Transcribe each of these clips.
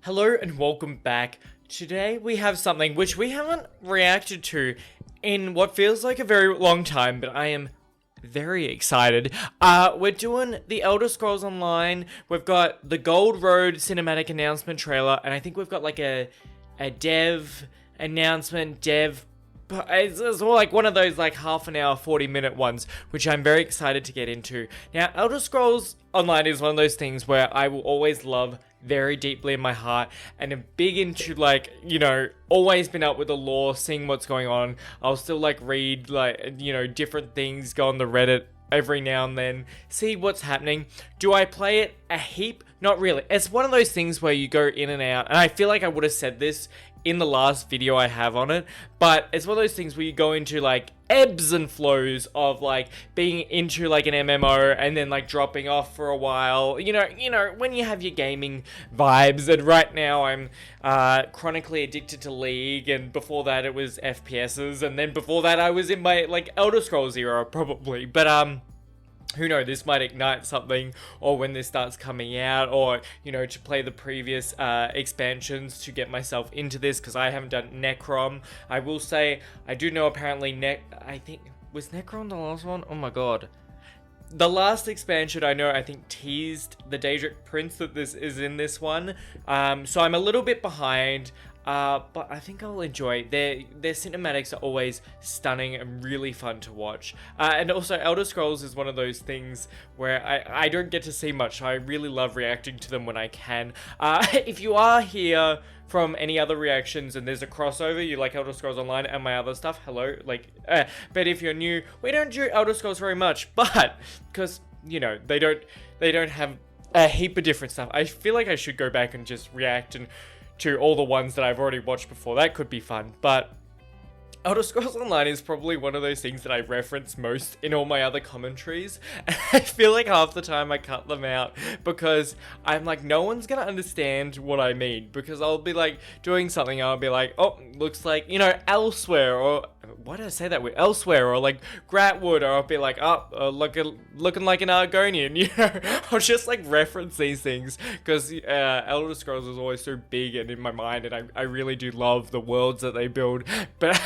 Hello and welcome back. Today we have something which we haven't reacted to in what feels like a very long time, but I am very excited. We're doing the Elder Scrolls Online. We've got the Gold Road cinematic announcement trailer, and I think we've got like a dev announcement, but it's all like one of those like half an hour, 40-minute ones, which I'm very excited to get into. Now, Elder Scrolls Online is one of those things where I will always love very deeply in my heart, and am big into like, you know, always been up with the lore, seeing what's going on. I'll still like read like, you know, different things, go on the Reddit every now and then, see what's happening. Do I play it a heap? Not really. It's one of those things where you go in and out, and I feel like I would have said this in the last video I have on it, but it's one of those things where you go into like ebbs and flows of like being into like an MMO and then like dropping off for a while, you know, when you have your gaming vibes. And right now I'm chronically addicted to League, and before that it was FPSs, and then before that I was in my like Elder Scrolls era probably, but who knows, this might ignite something, or when this starts coming out, or, you know, to play the previous expansions to get myself into this, because I haven't done Necrom. I will say, I do know apparently I think, was Necrom the last one? Oh my god. The last expansion I think teased the DAEDRIC Prince that this is in this one, so I'm a little bit behind. But I think I'll enjoy it. Their cinematics are always stunning and really fun to watch. And also, Elder Scrolls is one of those things where I don't get to see much, so I really love reacting to them when I can. If you are here from any other reactions and there's a crossover, you like Elder Scrolls Online and my other stuff, hello. But if you're new, we don't do Elder Scrolls very much, but because, you know, they don't have a heap of different stuff. I feel like I should go back and just react to all the ones that I've already watched before. That could be fun, but Elder Scrolls Online is probably one of those things that I reference most in all my other commentaries. I feel like half the time I cut them out because I'm like, no one's gonna understand what I mean, because I'll be like doing something, I'll be like, oh, looks like, you know, elsewhere, or why did I say that with elsewhere, or like Gratwood, or I'll be like, oh, looking like an Argonian, you know. I'll just like reference these things because Elder Scrolls is always so big and in my mind, and I really do love the worlds that they build, but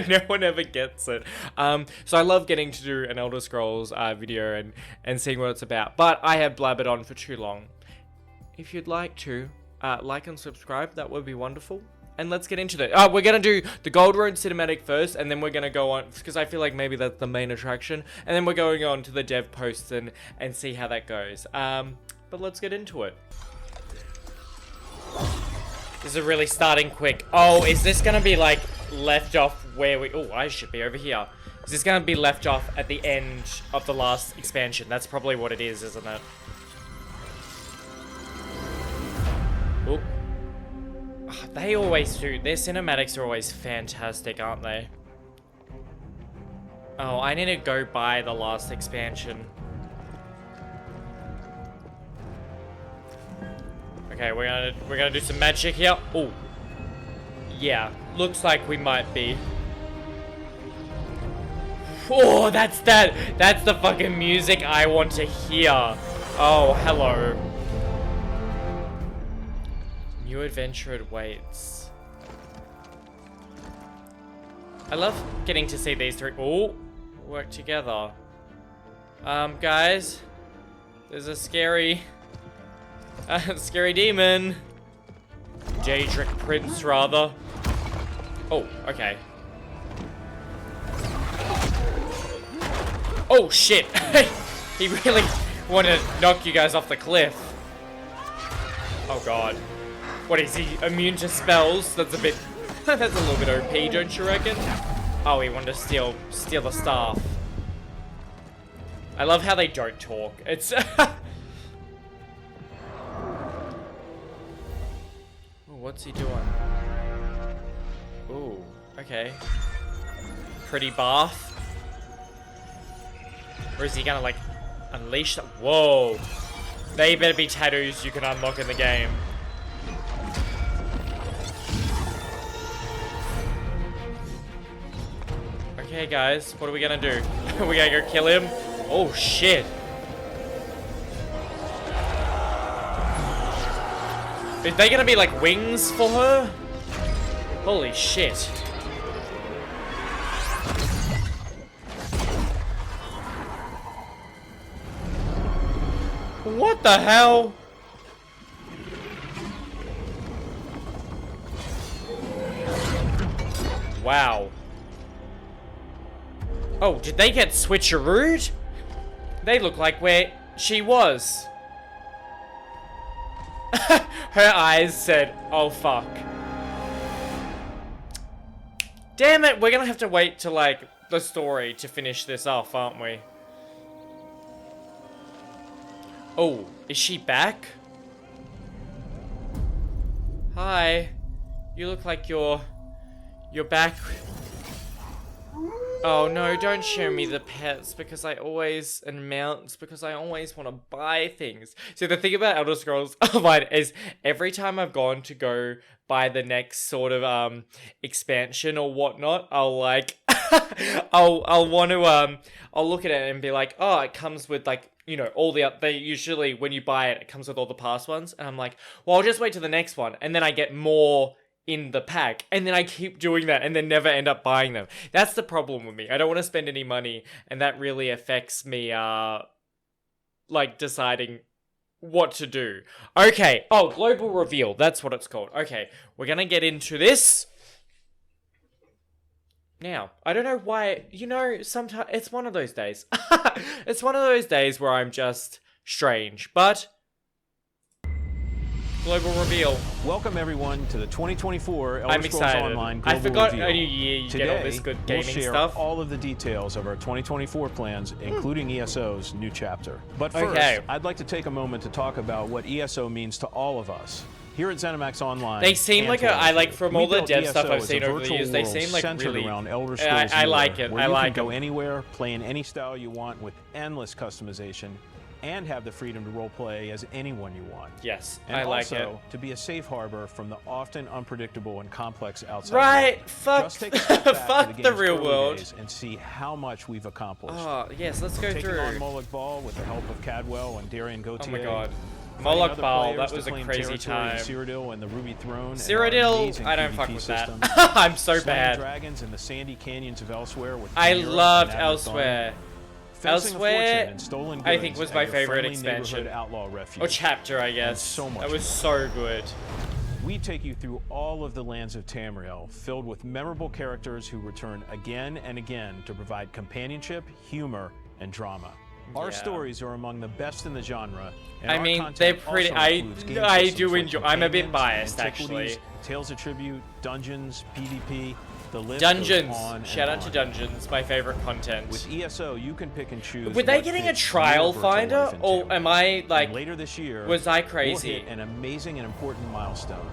no one ever gets it. So I love getting to do an Elder Scrolls video and seeing what it's about, but I have blabbered on for too long. If you'd like to like and subscribe, that would be wonderful. And let's get into it. We're going to do the Gold Road cinematic first, and then we're going to go on, because I feel like maybe that's the main attraction, and then we're going on to the dev posts and see how that goes. But let's get into it. This is really starting quick. Oh, is this going to be like left off where we... Oh, I should be over here. Is this going to be left off at the end of the last expansion? That's probably what it is, isn't it? Oop. They always do. Their cinematics are always fantastic, aren't they? Oh, I need to go buy the last expansion. Okay, we're gonna do some magic here. Oh, yeah, looks like we might be. Oh, that's the fucking music I want to hear. Oh, hello. New adventure awaits. I love getting to see these three work together. Guys, there's a scary demon. DAEDRIC Prince, rather. Oh, okay. Oh shit! He really wanted to knock you guys off the cliff. Oh god. What, is he immune to spells? That's a bit... that's a little bit OP, don't you reckon? Oh, he wanted to steal the staff. I love how they don't talk. It's... Oh, what's he doing? Ooh, okay. Pretty bath. Or is he gonna, like, unleash that? Whoa. They better be tattoos you can unlock in the game. Okay, guys, what are we gonna do? We gotta go kill him? Oh, shit. Is they gonna be like wings for her? Holy shit. What the hell? Wow. Oh, did they get switcherooed? They look like where she was. Her eyes said, oh fuck. Damn it, we're gonna have to wait till like the story to finish this off, aren't we? Oh, is she back? Hi. You look like you're back. Oh no, don't show me the pets because I always, and mounts, because I always want to buy things. So the thing about Elder Scrolls Online is every time I've gone to go buy the next sort of expansion or whatnot, I'll like I'll want to I'll look at it and be like, oh, it comes with like, you know, all the they usually when you buy it, it comes with all the past ones, and I'm like, well, I'll just wait till the next one, and then I get more in the pack, and then I keep doing that and then never end up buying them. That's the problem with me. I don't want to spend any money, and that really affects me like deciding what to do. Okay. Oh, global reveal. That's what it's called. Okay. We're going to get into this. Now, I don't know why, you know, sometimes it's one of those days. It's one of those days where I'm just strange, but global reveal. Welcome everyone to the 2024 Elder Scrolls Online Global I forgot Reveal. a new year you Today, get all this good gaming we'll share stuff. all of the details of our 2024 plans, including ESO's new chapter. But first, I'd like to take a moment to talk about what ESO means to all of us. Here at ZeniMax Online, they seem like I like from all the dev stuff I've seen over the years. They seem like really. Around Elder Scrolls I like it. Where I like you can go them. anywhere, play in any style you want with endless customization, and have the freedom to roleplay as anyone you want. Yes, and I like it. Also, to be a safe harbor from the often unpredictable and complex outside right, world. fuck, Just take a step back fuck to the real world. And see how much we've accomplished. Oh, yes, let's go Taking through. on Moloch Ball with the help of Cadwell and Darian Gautier. Oh my god. Moloch Ball, that was a crazy time. Cyrodiil and the Ruby Throne. Cyrodiil, I don't fuck with system. that. I'm so bad. Dragons in the sandy canyons of Elsewhere with I Chimera loved and Elsewhere. Elsewhere, I think was my favorite expansion. Or chapter, I guess. So much that was so good. We take you through all of the lands of Tamriel, filled with memorable characters who return again and again to provide companionship, humor, and drama. Our stories are among the best in the genre. And I mean, they're pretty. I do enjoy. I'm a bit biased, actually. Tales of Tribute, Dungeons, PvP. The list Dungeons. goes on Shout out and to on. Dungeons, my favorite content. With ESO, you can pick and choose. Were they getting a trial finder, or am I like? Later this year, was I crazy? We'll hit an amazing and important milestone.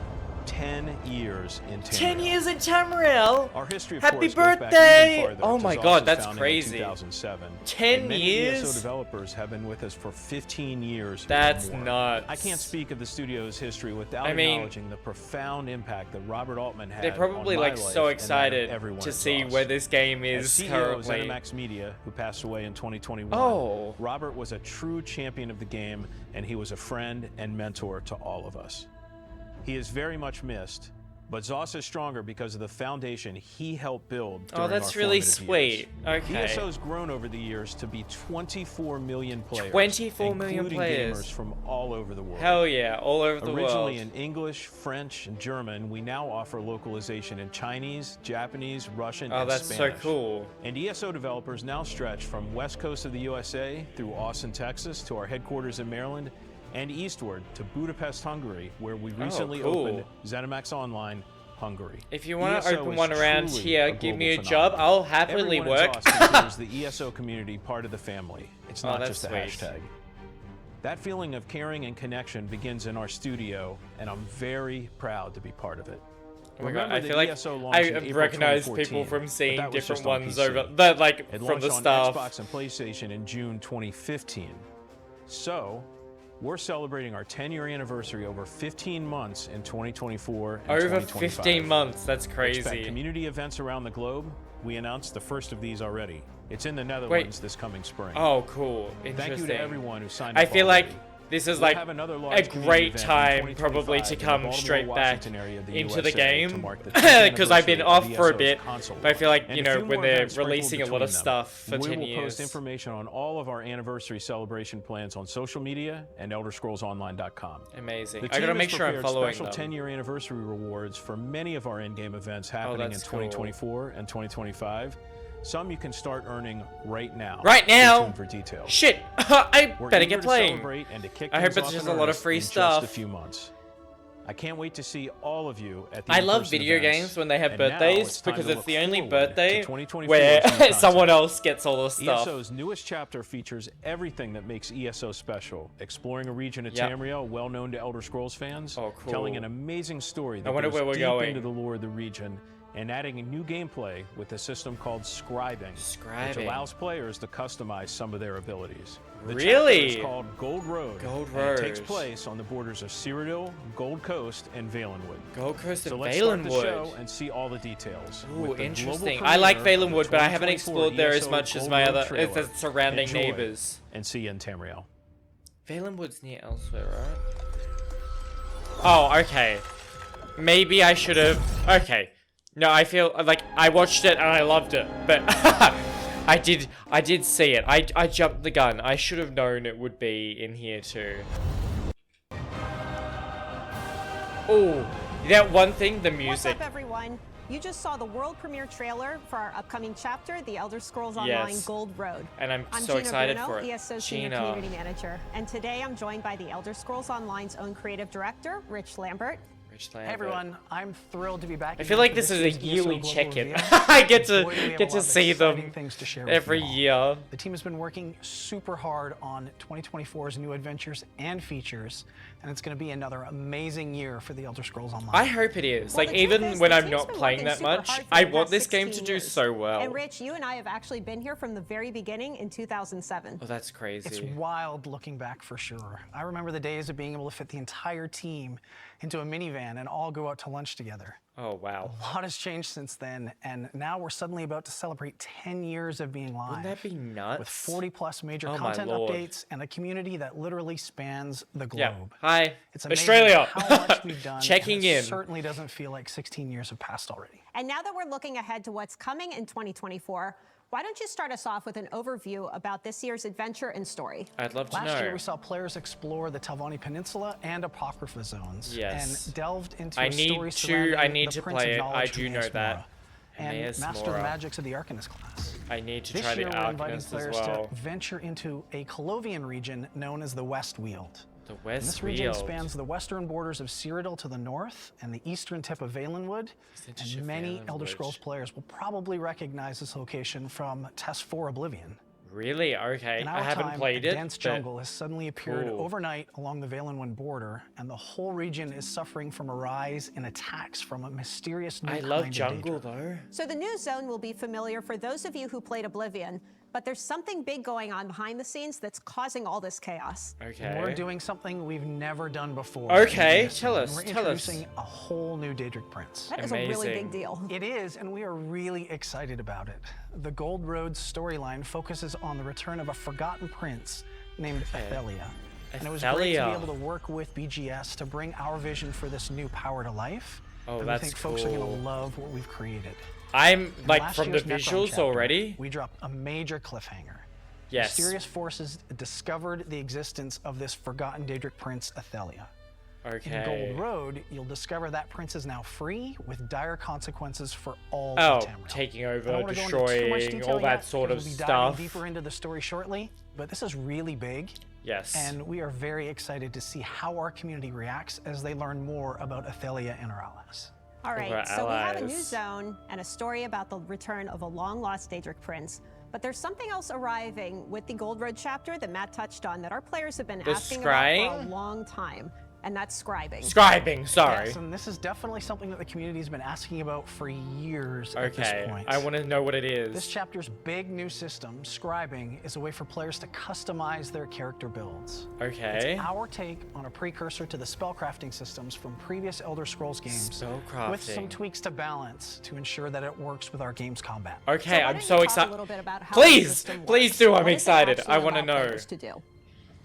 10 years in Tamriel. 10 years in Tamriel. Our history, of Happy course, goes birthday! back even farther, Oh to my Zos's god, that's founding crazy. in 2007. 10 and many years? ESO developers have been with us for 15 years. That's or more. nuts. I can't speak of the studio's history without acknowledging the profound impact that Robert Altman had. They're probably on my like life so and excited that of everyone to at see Zos. where this game is As CEO currently. of ZeniMax Media, who passed away in 2021, Robert was a true champion of the game, and he was a friend and mentor to all of us. He is very much missed. But Zos is stronger because of the foundation he helped build during that's our really formative sweet. years. Okay. ESO's grown over the years to be 24 million players. 24 million including players. Gamers from all over the world. Hell yeah, all over the world. Originally in English, French, and German, we now offer localization in Chinese, Japanese, Russian, and that's Spanish. so cool. And ESO developers now stretch from west coast of the USA through Austin, Texas, to our headquarters in Maryland, and eastward to Budapest, Hungary, where we recently opened ZeniMax Online Hungary. If you want to ESO open is one around truly here, give me a global job. phenomenon. I'll happily Everyone work. in Zos considers the ESO community part of the family. It's not that's just a sweet. hashtag. That feeling of caring and connection begins in our studio, and I'm very proud to be part of it. Oh my god, I Remember feel that like ESO launched in I April recognize 2014, people from but seeing that was different just on ones PC. over that, like It from launched the on staff. Xbox and PlayStation in June 2015. So, we're celebrating our 10-year anniversary over 15 months in 2024 and Over 2025. 15 months, that's Expect crazy. community events around the globe. We announced the first of these already. It's in the Netherlands this coming spring. Oh, cool. Interesting. Thank you to everyone who signed I up feel like already. this is We'll like have another a large community great event in time probably 2025 to in the come Baltimore, straight back Washington area of the into USA the to game mark the 10th because I've been anniversary off for a of bit, ESO's console but I feel like, and you a know, few when more they're events sprinkled releasing a lot between of them. stuff for We 10 will years. post information on all of our anniversary celebration plans on social media and ElderScrollsOnline.com. Amazing. The I team gotta has make sure I'm prepared following special them. 10-year anniversary rewards for many of our in-game events happening in that's cool. 2024 and 2025. Some you can start earning right now. Right now? Stay tuned for details. Shit! I We're better eager get to playing. celebrate and to kick I hope things it's off just in a lot of earnest free in stuff. Just a few months. I can't wait to see all of you at the I love in-person video events. games when they have And now birthdays it's time because to it's look the only forward birthday to 2024's where new content. someone else gets all the stuff. ESO's newest chapter features everything that makes ESO special. Exploring a region of Yep. Tamriel well known to Elder Scrolls fans, Oh, cool. telling an amazing story that wonder goes where we're deep going. into the lore of the region, and adding a new gameplay with a system called scribing, which allows players to customize some of their abilities. The Really? chapter is called Gold Road. Gold and it takes Road. place on the borders of Cyrodiil, Gold Coast, and Valenwood. Gold Coast and So let's start the show Valenwood. and see all the details. Ooh, With the interesting. global I like premiere of the Valenwood, but I haven't 2024 explored there as ESO much as Gold my Road other trailer. surrounding Enjoy, neighbors. and see you in Tamriel. Valenwood's near elsewhere, right? Oh, okay. Maybe I should have. Okay. No, I feel like I watched it and I loved it, but I did see it. I jumped the gun. I should have known it would be in here too. Oh, that one thing, the music. What's up, everyone? You just saw the world premiere trailer for our upcoming chapter, The Elder Scrolls Online Gold Road. And I'm so Gina excited Bruno, for it. ESO Senior Community Manager. And today I'm joined by The Elder Scrolls Online's own creative director, Rich Lambert. Hey everyone, I'm thrilled to be back. I feel like this is a yearly check-in. I get to see them every year. The team has been working super hard on 2024's new adventures and features, and it's going to be another amazing year for the Elder Scrolls Online. I hope it is. Well, like, the truth even is, when the I'm team's not been playing working that super much, hard for I the want past this game to 16 do years. so well. And Rich, you and I have actually been here from the very beginning in 2007. Oh, that's crazy. It's wild looking back for sure. I remember the days of being able to fit the entire team into a minivan and all go out to lunch together. Oh, wow. A lot has changed since then, and now we're suddenly about to celebrate 10 years of being live. Wouldn't that be nuts? With 40 plus major Oh, my content Lord. updates and a community that literally spans the Yeah. globe. Hi. It's amazing Australia. how much we've done. Checking and it in. certainly doesn't feel like 16 years have passed already. And now that we're looking ahead to what's coming in 2024, why don't you start us off with an overview about this year's adventure and story? I'd love to Last know. year, we saw players explore the Telvanni Peninsula and Apocrypha zones, Yes. and delved into I a need story to- surrounding I need the to Prince play of it. I Knowledge, do know Maes that. Mora, and Maes master the Mora. magics of the Arcanist class. I need to This try year, the we're inviting Arcanist as players well. to venture into a Colovian region known as the West Weald. The And West this region Weald. spans the western borders of Cyrodiil to the north and the eastern tip of Valenwood. And many Elder Scrolls players will probably recognize this location from Test 4 Oblivion. Really? Okay. In I our haven't time, played a it. dense but- jungle has suddenly appeared Cool. overnight along the Valenwood border, and the whole region is suffering from a rise in attacks from a mysterious new I kind love of jungle DAEDRIC. though. So the new zone will be familiar for those of you who played Oblivion, but there's something big going on behind the scenes that's causing all this chaos. Okay. We're doing something we've never done before. Okay, in this tell one. us, We're tell us. introducing a whole new DAEDRIC prince. That is a really Amazing. big deal. It is, and we are really excited about it. The Gold Road storyline focuses on the return of a forgotten prince named Athelia. And it was great to be Athelia. able to work with BGS to bring our vision for this new power to life. Oh, and that's we think folks are going cool. to love what we've created. I'm In like last from the year's Necron visuals chapter, already. We dropped a major cliffhanger. Yes. Mysterious forces discovered the existence of this forgotten DAEDRIC prince, Athelia. In Okay. Gold Road, you'll discover that prince is now free, with dire consequences for all Oh, of Tamriel. taking I over, don't wanna go into too much destroying, detail all that yet, sort of because we'll be stuff. diving deeper into the story shortly, but this is really big, Yes. and we are very excited to see how our community reacts as they learn more about Athelia and her allies. All right, Over so we have a new allies. zone and a story about the return of a long-lost DAEDRIC prince. But there's something else arriving with the Gold Road chapter that Matt touched on that our players have been The asking about for a scrying? long time, and that's scribing. Scribing, sorry. Yes, and this is definitely something that the community has been asking about for years at this Okay. point. I want to know what it This is. chapter's big new system, scribing, is a way for players to customize their character builds. Okay. It's our take on a precursor to the spellcrafting systems from previous Elder Scrolls games, with some Spellcrafting. tweaks to balance to ensure that it works with our game's combat. Okay, why I'm don't so you talk a excited. little bit about how Please, the system please works? do. I'm What does it excited. actually I want to allow know. players to do?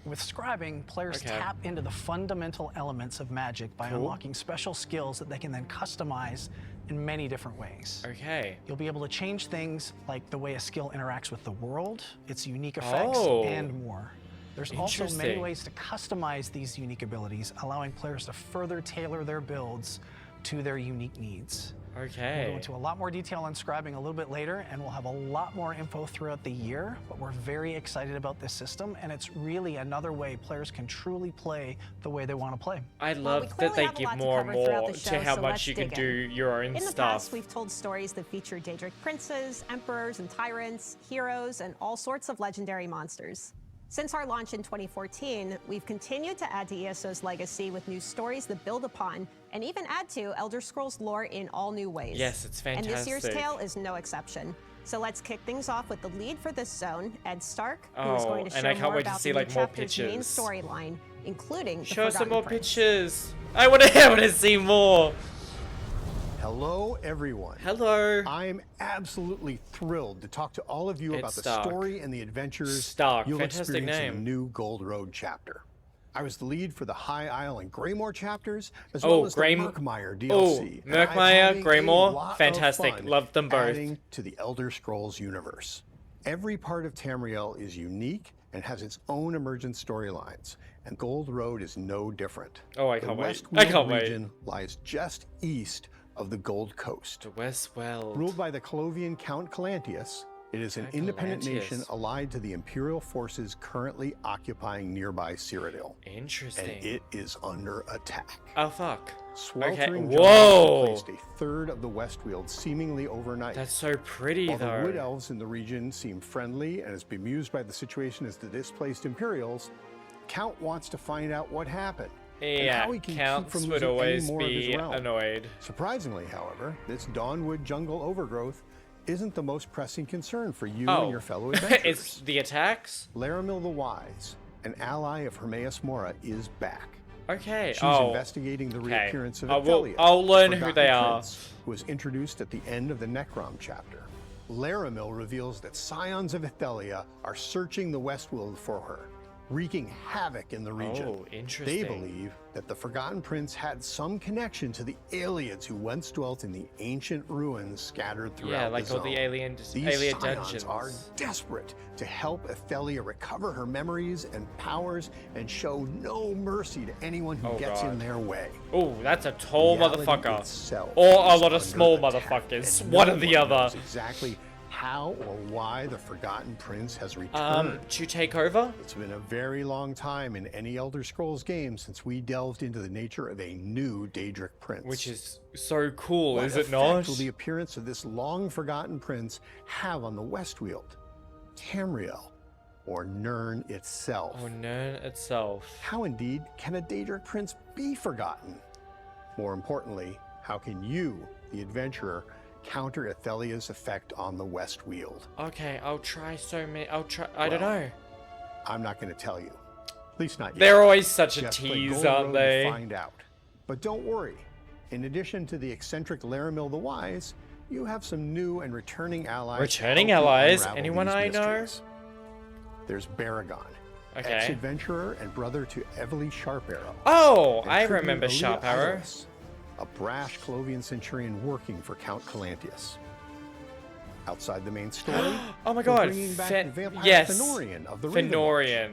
With scribing, players tap into the fundamental elements of Magic by unlocking special skills that they can then customize in many different ways. Okay. You'll be able to change things like the way a skill interacts with the world, its unique effects, and more. There's also many ways to customize these unique abilities, allowing players to further tailor their builds to their unique needs. Okay. We'll go into a lot more detail on scribing a little bit later, and we'll have a lot more info throughout the year, but we're very excited about this system, and it's really another way players can truly play the way they want to play. I love that they give more and more to how much you can do your own stuff. In the stuff. past, we've told stories that feature Daedric princes, emperors, and tyrants, heroes, and all sorts of legendary monsters. Since our launch in 2014, we've continued to add to ESO's legacy with new stories that build upon and even add to Elder Scrolls lore in all new ways. Yes, it's fantastic. And this year's tale is no exception. So let's kick things off with the lead for this zone, Ed Stark, who is going to share more about the new chapter's main storyline, including the Show some more Prince. pictures. I want to see more. Hello, everyone. Hello. I'm absolutely thrilled to talk to all of you about the story and the adventures you'll Fantastic experience name. in the new Gold Road chapter. I was the lead for the High Isle and Greymore chapters, as well as the Murkmire DLC. Murkmire, Greymore, fantastic. Love them both. Adding to the Elder Scrolls universe. Every part of Tamriel is unique and has its own emergent storylines, and Gold Road is no different. Oh, I can't wait. The Westweald region lies just east of the Gold Coast. The Westweald. Ruled by the Colovian Count Calantius, it is an independent nation allied to the Imperial forces currently occupying nearby Cyrodiil. Interesting. And it is under attack. Oh, fuck. Sweltering Whoa. replaced a third of the Westweald seemingly overnight. That's so pretty, While though. the Wood Elves in the region seem friendly and as bemused by the situation as the displaced Imperials, Count wants to find out what happened. Yeah, how he can Counts keep from would losing always any more of his be realm. annoyed. Surprisingly, however, this Dawnwood jungle overgrowth isn't the most pressing concern for you and your fellow adventurers. It's the attacks? Laramil the Wise, an ally of Hermaeus Mora, is back. Okay. She's investigating the reappearance of Athelia, I'll learn the who forgotten they are. prince, who was introduced at the end of the Necrom chapter. Laramil reveals that scions of Athelia are searching the Westweald for her, wreaking havoc in the region. Oh, interesting. They believe that the Forgotten Prince had some connection to the aliens who once dwelt in the ancient ruins scattered throughout Yeah, like the all zone. the alien These scions dungeons. are desperate to help Athelia recover her memories and powers and show no mercy to anyone who gets in their way. Oh, that's a tall Reality motherfucker. itself Or a is lot of under small attack, motherfuckers. and One no or the one other. knows exactly how or why the Forgotten Prince has returned. To take over? It's been a very long time in any Elder Scrolls game since we delved into the nature of a new Daedric Prince. Which is so cool, What is it effect not? will the appearance of this long-forgotten prince have on the Westweald, Tamriel, or Nirn itself? Oh, Nirn itself. How indeed can a Daedric Prince be forgotten? More importantly, how can you, the adventurer, counter Athelia's effect on the Westweald? Okay, I'll try so many. I don't know. I'm not going to tell you. At least not yet. They're always such a Just play tease, Gold aren't Road they? to find out. But don't worry. In addition to the eccentric Laramil the Wise, you have some new and returning allies. Returning to help you allies? unravel Anyone these I know? mysteries. There's Baragon, Okay. ex-adventurer and brother to Evely Sharparrow. Oh, and I tribute remember Alea Sharp Arrow. Idalis, a brash Clovian centurion working for Count Calantius. Outside the main story, Oh my we're god. bringing back the vampire Yes. Fenorian of the Raven Watch, Fenorian.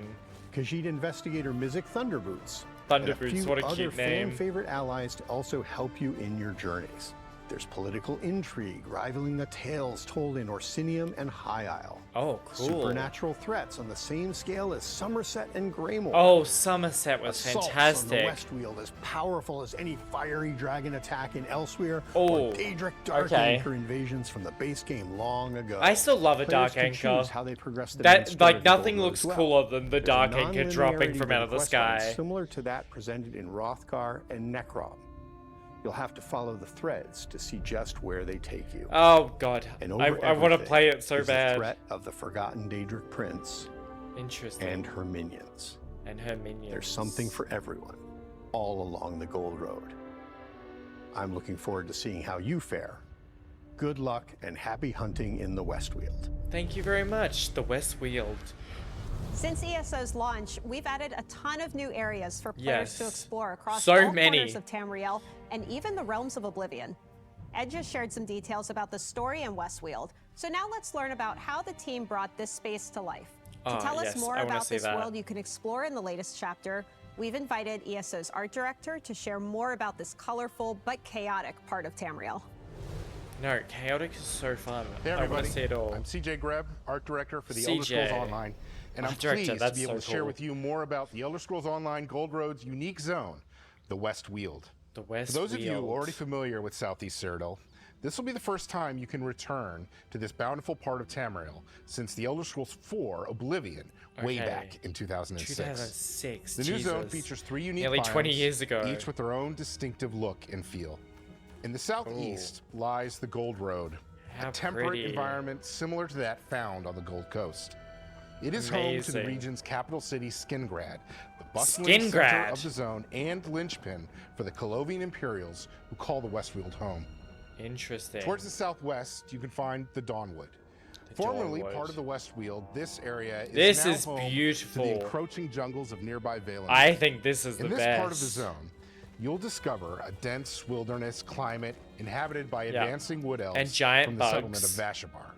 Khajiit investigator Mizik Thunderboots. Thunderboots, and a few what a other cute name. fan-favorite allies to also help you in your journeys. There's political intrigue rivaling the tales told in Orsinium and High Isle. Oh, cool. Supernatural threats on the same scale as Somerset and Greymore. Oh, Somerset was Assaults fantastic. on the Westweald as powerful as any fiery dragon attack in Elsewhere Oh, or Daedric Dark okay. Anchor invasions from the base game long ago. I still love a Players Dark can Anchor. choose how they progress the main That, story like, of the Gold nothing Road looks as well. cooler than the There's a Dark Anchor dropping nonlinearity from to out of the quest line sky. Similar to that presented in Hrothgar and Necrom. You'll have to follow the threads to see just where they take you. Oh god, And I over want to everything play it so is the bad. threat of the forgotten Daedric Prince Interesting. and her minions. And her minions. There's something for everyone, all along the Gold Road. I'm looking forward to seeing how you fare. Good luck and happy hunting in the Westweald. Thank you very much, the Westweald. Since ESO's launch, we've added a ton of new areas for players to explore across So all many corners of Tamriel and even the realms of Oblivion. Ed just shared some details about the story in Westfield. So now let's learn about how the team brought this space to life. To tell us more about this world you can explore in the latest chapter, we've invited ESO's art director to share more about this colorful but chaotic part of Tamriel. No, chaotic is so fun. Hey I want everybody, to see it all. I'm CJ Greb, art director for the CJ. Elder Scrolls Online, and I'm Art director, pleased to that's be able so to share cool. with you more about the Elder Scrolls Online Gold Road's unique zone, the West Weald. The West For those of you Weald. already familiar with Southeast Citadel, this will be the first time you can return to this bountiful part of Tamriel since the Elder Scrolls IV Oblivion way back in 2006. 2006. The new zone Jesus. features 3 unique Nearly 20 biomes, years ago. each with their own distinctive look and feel. In the southeast lies the Gold Road, How a temperate pretty. environment similar to that found on the Gold Coast. It is home to the region's capital city, Skingrad, the bustling center Skingrad. of the zone and linchpin for the Colovian Imperials who call the Westfield home. Interesting. Towards the southwest, you can find the Dawnwood. Formerly Dawnwood. part of the Westfield, this area This now is home beautiful. to the encroaching jungles of nearby Valenwood. I think this is the In this best. part of the zone, you'll discover a dense wilderness climate inhabited by advancing wood elves And giant from the bugs. settlement of Vashabar.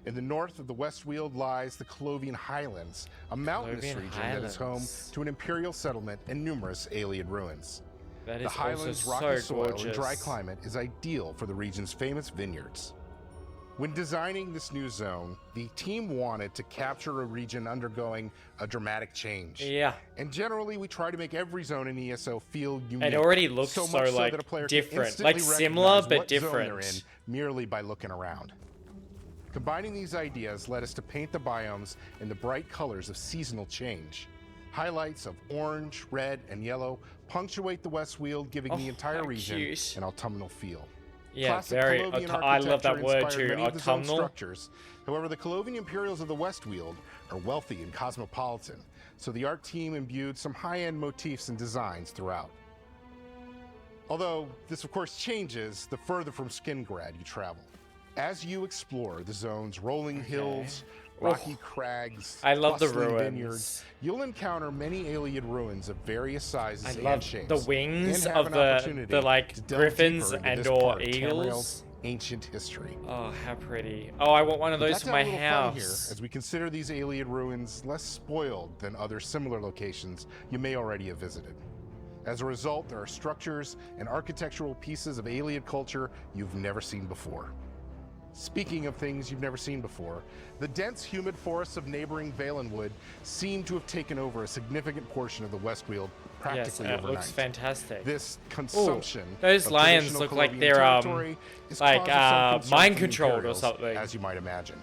In the north of the Westfield lies the Colovian Highlands, a mountainous Colovian region that is home Highlands. to an imperial settlement and numerous Aeolian ruins. That is The Highlands' also rocky so soil gorgeous. and dry climate is ideal for the region's famous vineyards. When designing this new zone, the team wanted to capture a region undergoing a dramatic change. Yeah. And generally, we try to make every zone in ESO feel unique. It already looks so so, much like, that a player different. can Like, instantly similar, recognize but what zone different. they're in merely by looking around. Combining these ideas led us to paint the biomes in the bright colors of seasonal change. Highlights of orange, red, and yellow punctuate the Westfield, giving the entire how region cute. an autumnal feel. Yeah, Classic very. Colovian I love that architecture word inspired too. many of the zone's Autumnal. structures. However, the Colovian Imperials of the Westfield are wealthy and cosmopolitan, so the art team imbued some high-end motifs and designs throughout. Although this, of course, changes the further from Skingrad you travel. As you explore the zone's rolling hills, rocky crags, I love the bustling ruins. vineyards, you'll encounter many Aeolian ruins of various sizes I and love shapes. the wings and have of an opportunity the like to delve griffins deeper into and this or part of eagles. Tamriel's ancient history. Oh, how pretty. Oh, I want one of those Let's for have my a little fun here house. as we consider these Aeolian ruins less spoiled than other similar locations you may already have visited. As a result, there are structures and architectural pieces of Aeolian culture you've never seen before. Speaking of things you've never seen before, the dense, humid forests of neighboring Valenwood seem to have taken over a significant portion of the Westfield Yes, practically it overnight. looks fantastic. This consumption those of lions traditional look like Colovian they're, territory is like, cause of some concern mind for the controlled or Imperials, something. as you might imagine.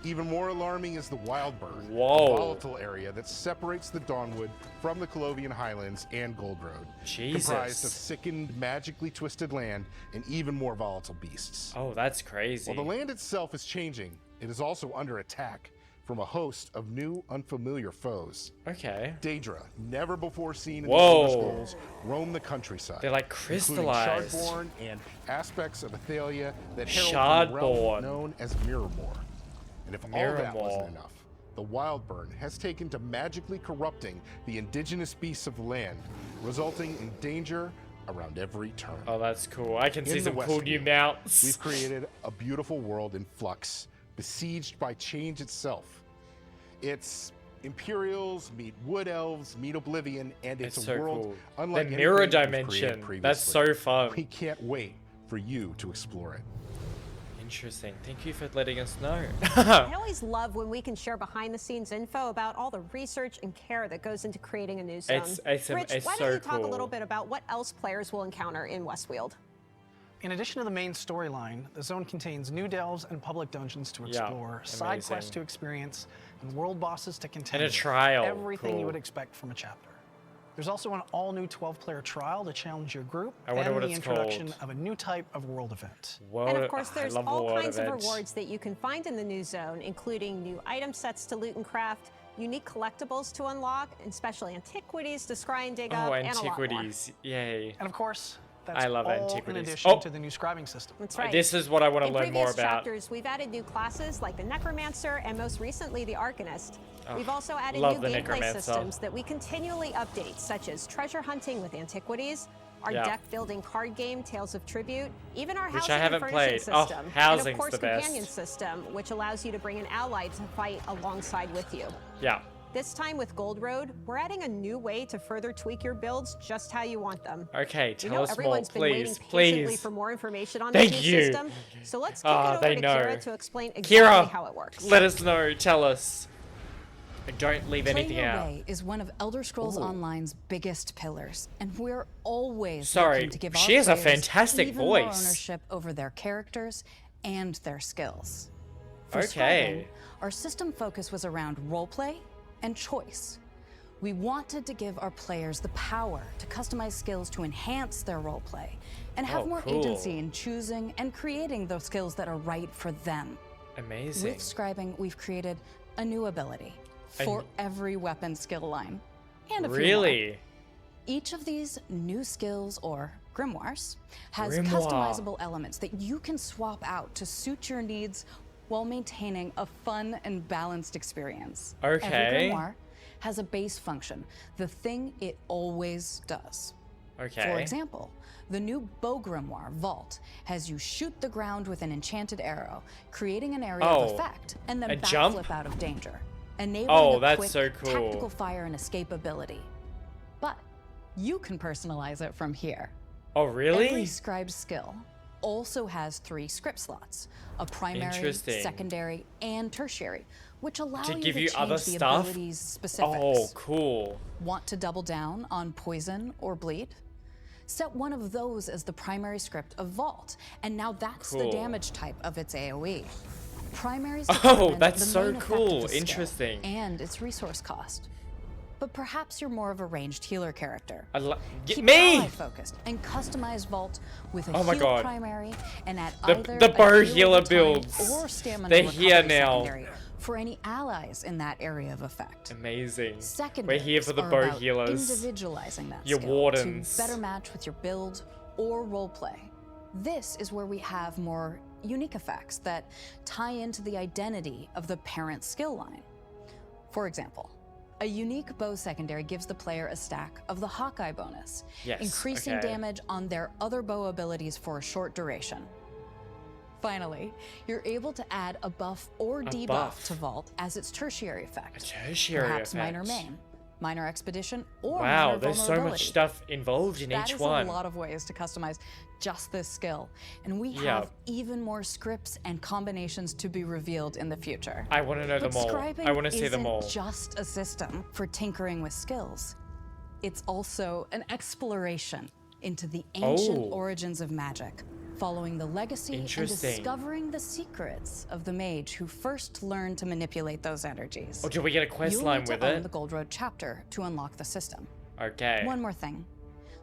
Even more alarming is the Wildburn, Whoa. a volatile area that separates the Dawnwood from the Colovian Highlands and Gold Road, Jesus. comprised of sickened, magically twisted land and even more volatile beasts. Oh, that's crazy. While the land itself is changing, it is also under attack from a host of new, unfamiliar foes. Okay. Daedra, never before seen in Whoa. the Elder Scrolls, roam the countryside. They're, like, including crystallized. Shardborn and aspects of Athalia that herald from the realm Shardborn. known as Mirrormore. And if all that Mirrormore. wasn't enough, the Wildburn has taken to magically corrupting the indigenous beasts of the land, resulting in danger around every turn. Oh, that's cool. I can see In the some cool new Westfield, mounts. We've created a beautiful world in flux, besieged by change itself. It's Imperials meet Wood Elves meet Oblivion, and it's a so world cool. unlike The mirror anything we've dimension. created That's previously. so fun. We can't wait for you to explore it. Interesting. Thank you for letting us know. I always love when we can share behind-the-scenes info about all the research and care that goes into creating a new zone. It's Rich, why so don't you talk a cool. little bit about what else players will encounter in Westfield? In addition to the main storyline, the zone contains new delves and public dungeons to Yeah, explore, side amazing. quests to experience, and world bosses to contend a with. trial. Everything Cool. you would expect from a chapter. There's also an all-new 12-player trial to challenge your group, I wonder and what the it's introduction called. of a new type of world event. World, And of course, I there's love all world kinds of events. rewards that you can find in the new zone, including new item sets to loot and craft, unique collectibles to unlock, and special antiquities to scry and dig Oh, up, and a lot more. antiquities. Yay. And of course, That's I love all antiquities. in addition to the new scribing system. That's right. This is what I want to In learn more previous about. chapters, we've added new classes like the Necromancer and most recently the Arcanist. We've also added love new the gameplay Necromancer. systems that we continually update, such as treasure hunting with antiquities, our deck building card game, Tales of Tribute, even our Which housing I haven't and furnishing played. Oh, system, and housing's of course the best. companion system, which allows you to bring an ally to fight alongside with you. Yeah. This time with Gold Road, we're adding a new way to further tweak your builds just how you want them. Okay, We tell know us more, everyone's been waiting please, patiently please. for more information on Thank this new you. system. So let's kick it over they to know. Kira to explain exactly Kira, how it works. let us know. Tell us. And don't leave Play anything Your out. Way is one of Elder Scrolls Online's biggest pillars, and we're always Sorry, looking to give she our has a players fantastic even more voice. ownership over their characters and their skills. For Okay. Scribing, our system focus was around roleplay and choice. We wanted to give our players the power to customize skills to enhance their roleplay and have more cool. agency in choosing and creating those skills that are right for them. Amazing. With Scribing, we've created a new ability for every weapon skill line. And a few more. Really? Each of these new skills, or grimoires, has Grimoire. customizable elements that you can swap out to suit your needs while maintaining a fun and balanced experience. Okay. Every grimoire has a base function, the thing it always does. Okay. For example, the new bow grimoire, Vault, has you shoot the ground with an enchanted arrow, creating an area of effect, and then and backflip jump? out of danger, enabling a that's quick so cool. tactical fire and escape ability. But you can personalize it from here. Oh, really? Every scribe skill also has 3 script slots, a primary, Interesting. secondary, and tertiary, which allow To you give to you change other the stuff? ability's specifics. Oh, cool. Want to double down on poison or bleed? Set one of those as the primary script of Vault, and now that's the Cool. damage type of its AoE. Primaries Oh, determine that's the so main effect of cool. the skill Interesting. and its resource cost. But perhaps you're more of a ranged healer character. Get Keep me! ally focused and customize Vault with a Oh my heal God. primary and add The- either the a bow heal healer at a time builds. or stamina They're recovery here now. secondary for any allies in that area of effect. Amazing. We're Secondaries here for the are bow about healers. individualizing that Your skill wardens. to better match with your build or roleplay. This is where we have more unique effects that tie into the identity of the parent skill line. For example, a unique bow secondary gives the player a stack of the Hawkeye bonus, Yes, increasing okay. damage on their other bow abilities for a short duration. Finally, you're able to add a buff or debuff buff. to Vault as its tertiary effect. Tertiary Perhaps minor effect. main, minor expedition, or Wow, minor there's so vulnerability. much stuff involved in That each is one. a lot of ways to customize just this skill, and we Yep. have even more scripts and combinations to be revealed in the future. I want to know But them all. scribing I want to see them isn't all. just a system for tinkering with skills. It's also an exploration into the ancient Oh. origins of magic, following the legacy and Interesting. discovering the secrets of the mage who first learned to manipulate those energies. Oh, do we get a quest You'll line need to with own it? the Gold Road chapter to unlock the system. Okay. One more thing.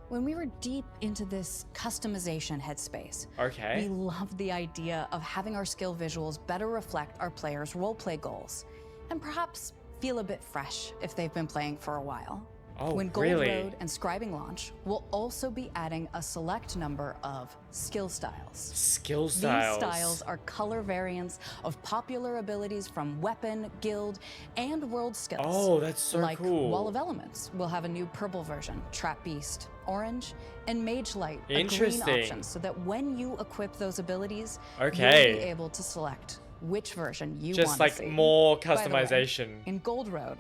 When we were deep into this customization headspace, Okay. we loved the idea of having our skill visuals better reflect our players' roleplay goals, and perhaps feel a bit fresh if they've been playing for a while. Oh, When Gold really? Road and Scribing launch, we'll also be adding a select number of skill styles. Skill styles. These styles are color variants of popular abilities from weapon, guild, and world skills. Oh, that's so like cool. Wall of Elements, we'll have a new purple version, Trap Beast, orange, and Mage Light, a green Interesting. option, so that when you equip those abilities, Okay. you'll be able to select which version you Just want like to see. more By the way, customization. in Gold Road,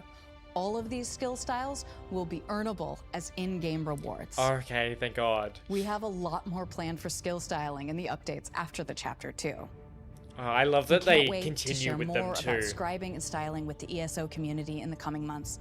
all of these skill styles will be earnable as in-game rewards. Okay, thank God. We have a lot more planned for skill styling in the updates after the chapter 2. Oh, I love that Can't they wait to continue share with more them about too. scribing and styling with the ESO community in the coming months,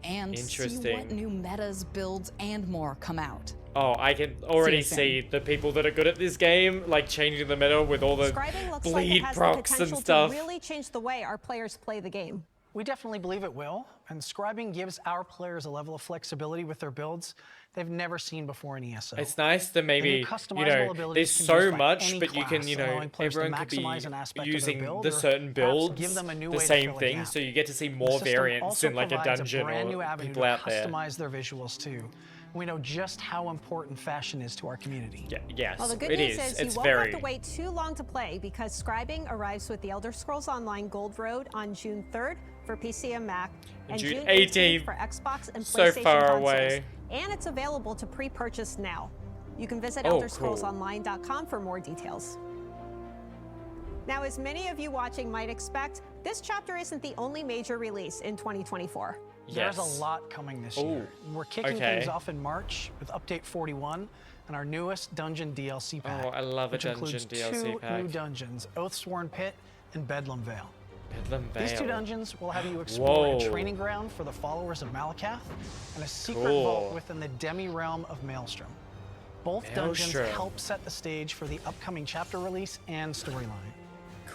and see what Interesting. new metas, builds, and more come out. Oh, I can already See see the people that are good at this game, like changing the meta with all the Scribing looks like it bleed has the procs and potential stuff. to really change the way our players play the game. We definitely believe it will, and scribing gives our players a level of flexibility with their builds they've never seen before in ESO. It's nice to maybe, you customizable know, abilities there's can be so used by much, any but you can, class, you know, allowing players to everyone could be maximize an aspect of their using build, the or certain perhaps builds, give them a new the way to same fill a thing, gap. so you get to see The more system variants also in like a provides dungeon brand new or avenue people to out there. customize their visuals too. We know just how important fashion is to our community. Yes, Well, the good it news is. is It's you won't very. have to wait too long to play because scribing arrives with The Elder Scrolls Online Gold Road on June 3rd for PC and Mac, and June June 18th, 18th for Xbox and so PlayStation far consoles. away. And it's available to pre-purchase now. You can visit Oh, elderscrollsonline.com for more details. Now, as many of you watching might expect, this chapter isn't the only major release in 2024. There's a lot coming this year. We're kicking things off in March with Update 41 and our newest dungeon DLC pack. Oh, I love a which dungeon includes DLC two pack. new dungeons, Oathsworn Pit and Bedlam Vale. Bedlam Vale. These two dungeons will have you explore a Whoa. training ground for the followers of Malakath and a secret Cool. vault within the demi-realm of Maelstrom. Both dungeons Maelstrom. help set the stage for the upcoming chapter release and storyline.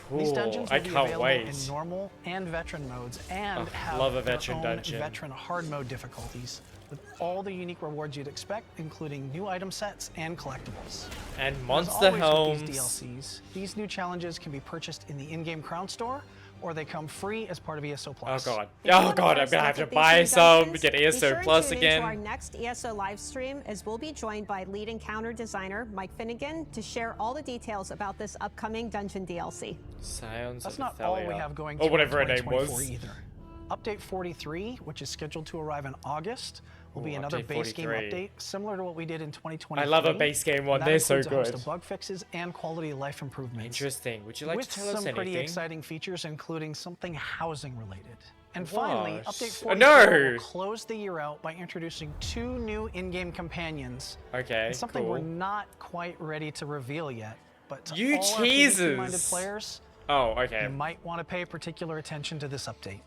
Cool. These dungeons will I be can't available wait. in normal and veteran modes and have love a their veteran own dungeon. veteran hard mode difficulties with all the unique rewards you'd expect, including new item sets and collectibles. And As Monster always Homes. with these DLCs, these new challenges can be purchased in the in-game Crown Store, or they come free as part of ESO Oh Plus. god. If you Oh want god, I'm first gonna look have to at these buy new some, dungeons, get be ESO sure and Plus tune into our again. next ESO live stream, as we'll be joined by lead encounter designer Mike Finnegan to share all the details about this upcoming dungeon DLC. Scions That's of not all we Athelia. have going Or to whatever her in name 2024 was. either. Update 43, which is scheduled to arrive in August, will be Ooh, another update base game 43. update, similar to what we did in 2023. I love a base game one. That They're so includes a host good. of bug fixes and quality of life improvements. Interesting. Would you like with to tell us some pretty anything? exciting features, including something housing related. And finally, What? Update Oh, 44 no! will close the year out by introducing 2 new in-game companions. Okay, And something cool. we're not quite ready to reveal yet, but to You all our PvP-minded cheeses! players, Oh, okay. you might want to pay particular attention to this update.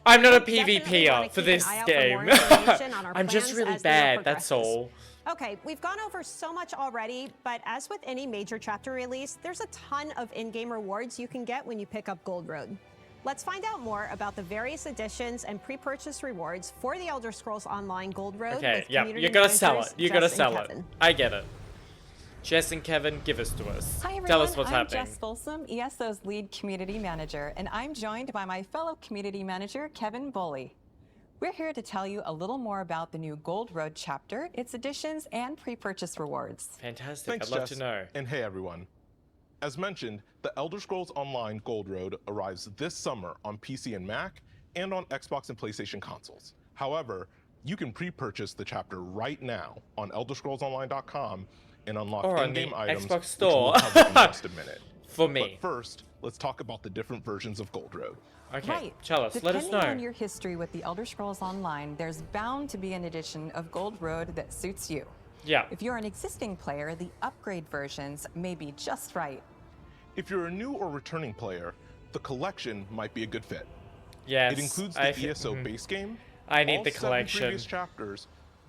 I'm not a Definitely PvPer wanna for keep an this eye out for game. more information on our I'm just plans really as the year bad, that's progresses. all. Okay, we've gone over so much already, but as with any major chapter release, there's a ton of in-game rewards you can get when you pick up Gold Road. Let's find out more about the various additions and pre-purchase rewards for the Elder Scrolls Online Gold Road. Okay, with yeah, community you gotta sell it. managers You gotta Jess and sell it. Kevin. I get it. Jess and Kevin, give us to us. Hi everyone, Tell us what's I'm happening. Jess Folsom, ESO's lead community manager, and I'm joined by my fellow community manager, Kevin Bully. We're here to tell you a little more about the new Gold Road chapter, its additions, and pre-purchase rewards. Fantastic, Thanks, I'd love Jess. to know. And hey, everyone. As mentioned, the Elder Scrolls Online Gold Road arrives this summer on PC and Mac, and on Xbox and PlayStation consoles. However, you can pre-purchase the chapter right now on ElderScrollsOnline.com and unlock Or on in-game the items, Xbox which store. we'll cover in just a minute. For me. But first, let's talk about the different versions of Gold Road. Okay, Right. tell us, let us Depending know. on your history with the Elder Scrolls Online, there's bound to be an edition of Gold Road that suits you. Yeah. If you're an existing player, the upgrade versions may be just right. If you're a new or returning player, the collection might be a good fit. Yes. It includes the ESO base game, I need all the 7 collection. previous chapters,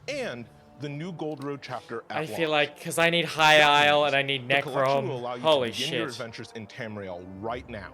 and the new Gold Road chapter at I feel launch. like, because I need High Isle and I need The collection will Necrom. allow you Holy to begin your shit. adventures in Tamriel right now,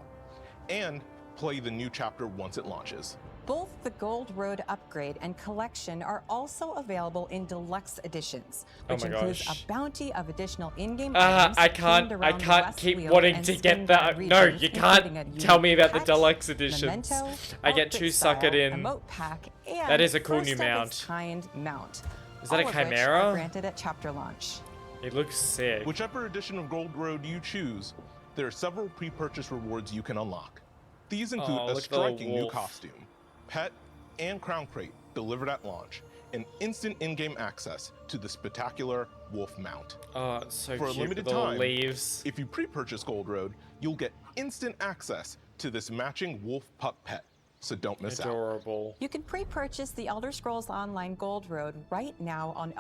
and play the new chapter once it launches. Both the Gold Road upgrade and collection are also available in deluxe editions, Oh which my includes gosh. a bounty of additional in-game items. I themed can't around the West keep Wheel wanting and to spin get by that. No, regions, you including a can't tell me unique about the pet, deluxe editions. memento, I get outfit too style, suckered in. emote pack, and That is a cool new first of mount. its kind mount. Is that a all of which chimera? are granted at chapter launch. It looks sick. Whichever edition of Gold Road you choose, there are several pre-purchase rewards you can unlock. These include Oh, a look at the little striking new wolf. costume, pet, and crown crate delivered at launch, and instant in-game access to the spectacular wolf mount. Oh, it's so For a cute limited with the little time, leaves. if you pre-purchase Gold Road, you'll get instant access to this matching wolf pup pet, so don't miss out. Adorable. You can pre-purchase the Elder Scrolls Online Gold Road right now on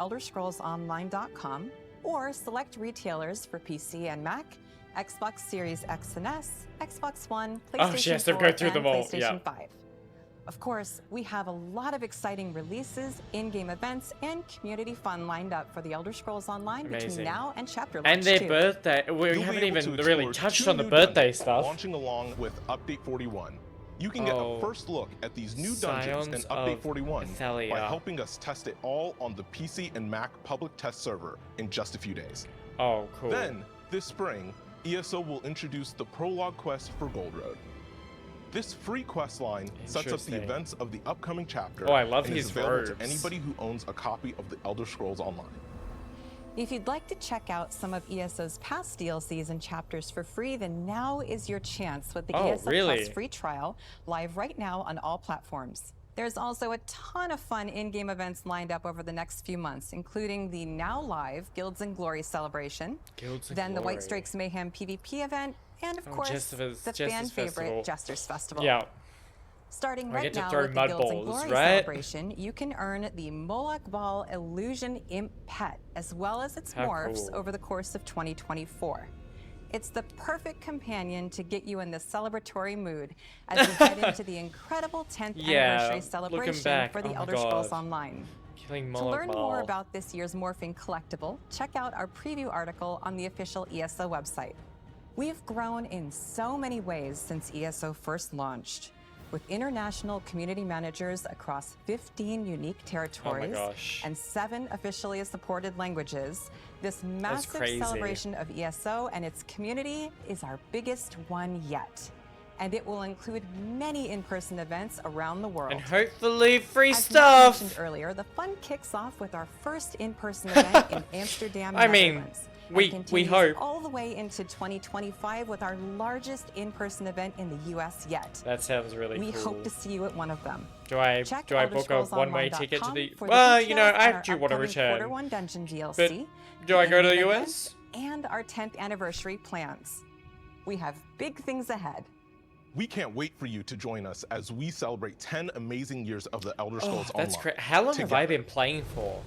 ElderScrollsOnline.com or select retailers for PC and Mac, Xbox Series X and S, Xbox One, PlayStation Oh, she has to 4, go through and them all, PlayStation yeah. 5. Of course, we have a lot of exciting releases, in-game events, and community fun lined up for the Elder Scrolls Online Amazing. between now and chapter launch And their too. birthday. We You'll be haven't able even to really explore touched 2 on the new birthday dungeons stuff. Launching along with Update 41. You can get Oh. a first look at these new dungeons in Scions Update of 41 by Athelia. helping us test it all on the PC and Mac public test server in just a few days. Oh, cool. Then, this spring, ESO will introduce the prologue quest for Gold Road. This free quest line sets up the events of the upcoming chapter. Oh, I love and his is available robes. to anybody who owns a copy of the Elder Scrolls Online. If you'd like to check out some of ESO's past DLCs and chapters for free, then now is your chance with the ESO Plus free trial, live right now on all platforms. There's also a ton of fun in-game events lined up over the next few months, including the now live Guilds and Glory celebration, then the White Strikes Mayhem PvP event, and of course, the fan favorite Jester's Festival. Yeah. Starting We right get to now throw with the mud Guilds and balls, Glory right? celebration, you can earn the Moloch Ball Illusion Imp Pet, as well as its How morphs cool. over the course of 2024. It's the perfect companion to get you in the celebratory mood as you head into the incredible 10th anniversary celebration back, for the oh my Elder Scrolls God. Online. Killing To Moloch learn Ball. more about this year's morphing collectible, check out our preview article on the official ESO website. We've grown in so many ways since ESO first launched. With international community managers across 15 unique territories and 7 officially supported languages, this massive crazy. celebration of ESO and its community is our biggest one yet. And it will include many in-person events around the world. And hopefully free As Matt stuff. mentioned earlier, the fun kicks off with our first in-person event in Amsterdam, I mean, Netherlands. we continues hope. all the way into 2025 with our largest in-person event in the US yet. That sounds really We cool. hope to see you at one of them. Do I Check book a one-way ticket to elderscrollsonline.com the? for Well, details you know, on I our do want to upcoming return. Quarter 1 Dungeon DLC. But do I go to the in-game US? events, And our 10th anniversary plans. We have big things ahead. We can't wait for you to join us as we celebrate 10 amazing years of the Elder Scrolls Online. That's great. How long have together. I been playing for?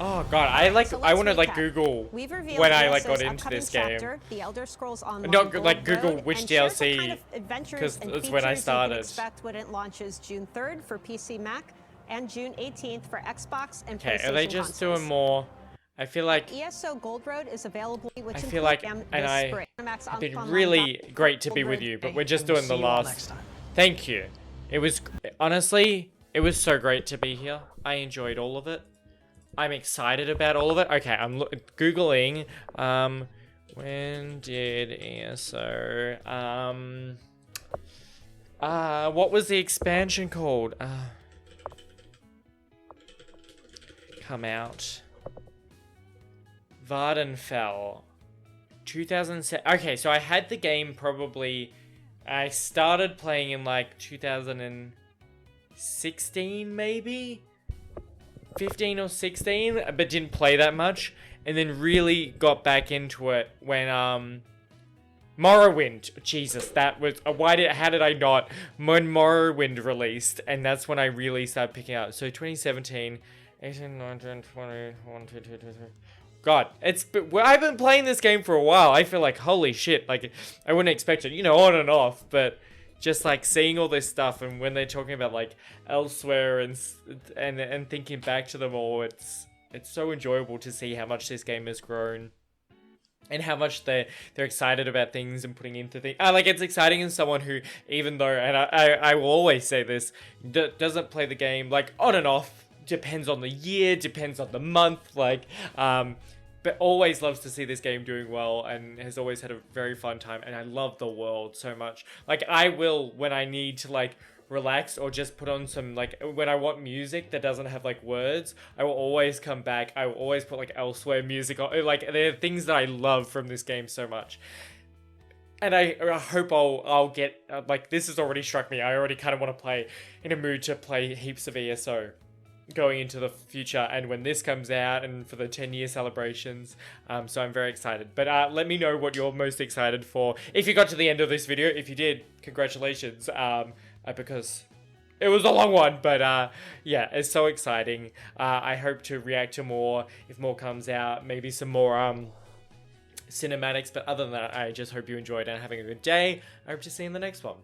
Oh god, I So I let's want to like recap. Google We've revealed when I ESO's got into upcoming this game. chapter, the Elder Scrolls Online Not Gold like Google Road, which and shared DLC, what kind of adventures 'cause and it's when I features you started. can expect when it launches June 3rd for PC, Mac, and June 18th for Xbox and Okay, PlayStation are they just consoles. doing more? I feel like ESO Gold Road is available, which I includes feel like this and I spring. Max have been Online really dot- great to be Gold with Road you, but Day. we're just We'll doing the see you all last. next time. Thank you. It was honestly, it was so great to be here. I enjoyed all of it. I'm excited about all of it. Okay, I'm googling. When did ESO? What was the expansion called? Come out. Vardenfell. 2007. Okay, so I had the game probably. I started playing in like 2016, maybe 15 or 16, but didn't play that much, and then really got back into it when Morrowind. Jesus, that was how did I not? When Morrowind released, and that's when I really started picking up. So 2017, 18, 19, 20, 1, 2, 2, 2, 3. God, I've been playing this game for a while. I feel like, holy shit, like, I wouldn't expect it, on and off, but just, like, seeing all this stuff, and when they're talking about, like, elsewhere, and thinking back to them all, it's so enjoyable to see how much this game has grown, and how much they're excited about things and putting into things. Like, it's exciting as someone who, even though, and I will always say this, doesn't play the game, like, on and off, depends on the year, depends on the month, like, but always loves to see this game doing well, and has always had a very fun time, and I love the world so much. Like, I will, when I need to, like, relax, or just put on some, like, when I want music that doesn't have, like, words, I will always come back, I will always put, like, elsewhere music on, like, there are things that I love from this game so much. And I hope I'll get, like, this has already struck me, I already kind of want to play, in a mood to play heaps of ESO going into the future, and when this comes out, and for the 10-year celebrations, so I'm very excited. But let me know what you're most excited for. If you got to the end of this video, if you did, congratulations, because it was a long one, but yeah, it's so exciting. I hope to react to more, if more comes out, maybe some more cinematics, but other than that, I just hope you enjoyed and having a good day. I hope to see you in the next one.